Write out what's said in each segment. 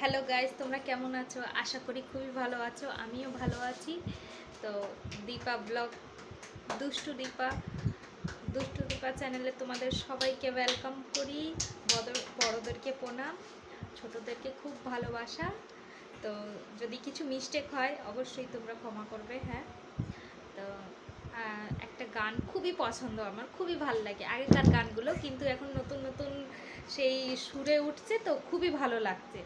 Hello guys, তোমরা কেমন আছো? আশা করি খুবই ভালো আছো। আমিও ভালো আছি। তো দীপা ব্লগ, দুষ্টু দীপা চ্যানেলে তোমাদের সবাইকে ওয়েলকাম করি। বড়োদেরকে প্রণাম, ছোটোদেরকে খুব ভালোবাসা। তো যদি কিছু মিস্টেক হয় অবশ্যই তোমরা ক্ষমা করবে। হ্যাঁ, তো একটা গান খুবই পছন্দ, আমার খুবই ভালো লাগে আগেকার গানগুলো, কিন্তু এখন নতুন নতুন সেই সুরে উঠছে, তো খুবই ভালো লাগছে।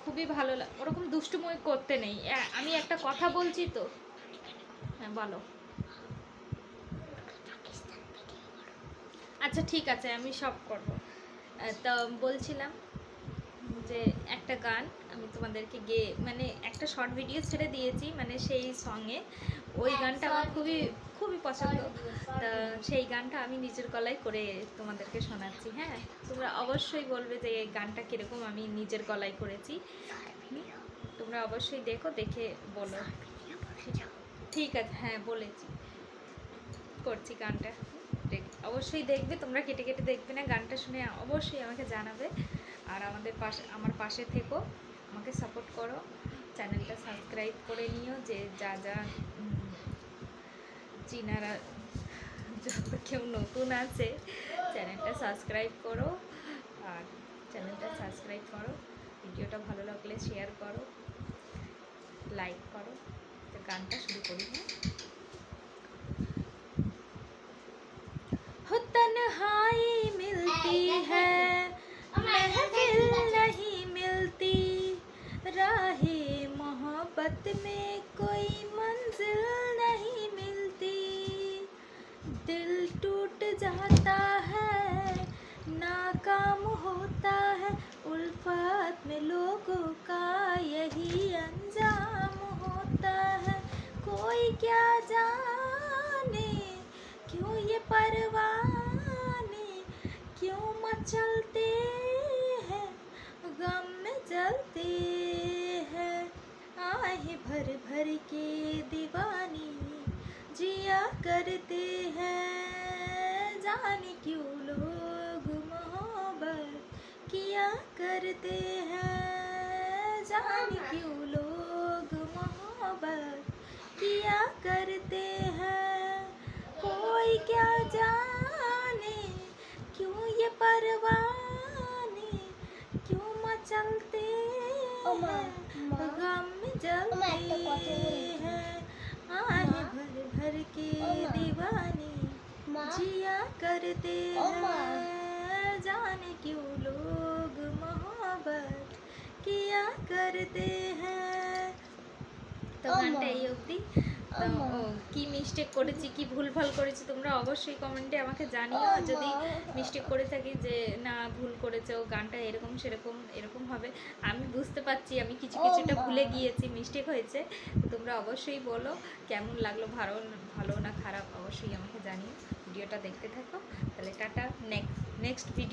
খুবই ভালো ওরকম দুষ্টুময় করতে নেই। আমি একটা কথা বলছি তো। হ্যাঁ বলো। আচ্ছা ঠিক আছে, আমি সব করব। তো বলছিলাম যে একটা গান আমি তোমাদেরকে গেয়ে মানে একটা শর্ট ভিডিও ছেড়ে দিয়েছি, মানে সেই সঙ্গে ওই গানটা আমার খুবই খুবই পছন্দ। তা সেই গানটা আমি নিজের গলায় করে তোমাদেরকে শোনাচ্ছি। হ্যাঁ, তোমরা অবশ্যই বলবে যে এই গানটা কীরকম আমি নিজের গলায় করেছি। তোমরা অবশ্যই দেখো, দেখে বলো। ঠিক আছে, হ্যাঁ বলেছি করছি গানটা। অবশ্যই দেখবে, তোমরা কেটে কেটে দেখবে না। গানটা শুনে অবশ্যই আমাকে জানাবে। আর আমার পাশে থেকো, আমাকে সাপোর্ট করো। চ্যানেলটা সাবস্ক্রাইব করে নিও। যে যা যা চিনারা যত কেউ নতুন আছে চ্যানেলটা সাবস্ক্রাইব করো। আর চ্যানেলটা সাবস্ক্রাইব করো, ভিডিওটা ভালো লাগলে শেয়ার করো, লাইক করো। তো গানটা শুরু করি। हो तन्हाई मिलती है, महफिल नहीं मिलती, राहे मोहब्बत में कोई मंजिल नहीं मिलती। दिल टूट जाता है, नाकाम होता है, उल्फत में लोगों का यही अंजाम होता है। कोई क्या जाने क्यों ये परवाने क्यों मचलते हैं, गम में जलते हैं। आहे भर भर के दीवानी जिया करते हैं, जाने क्यों लोग मोहब्बत किया करते हैं, जाने क्यों लोग मोहब्बत किया करते हैं। कोई क्या जाने क्यों ये परवाने क्यों मचलते हैं, गम में जलते हैं। आहे भर भर के दीवानी जिया करते हैं, जाने क्यों लोग मोहब्बत किया करते हैं। তো গানটা এই অবধি। তো কি মিস্টেক করেছি, কি ভুলভাল করেছি, তোমরা অবশ্যই কমেন্টে আমাকে জানিও। যদি মিস্টেক করে থাকি যে না ভুল করেছো, গানটা এরকম সেরকম এরকম হবে, আমি বুঝতে পারছি আমি কিছুটা ভুলে গিয়েছি, মিস্টেক হয়েছে। তোমরা অবশ্যই বলো কেমন লাগলো, ভালো না খারাপ, অবশ্যই আমাকে জানিও। ভিডিওটা দেখতে থাকো। তাহলে টাটা, নেক্সট ভিডিও।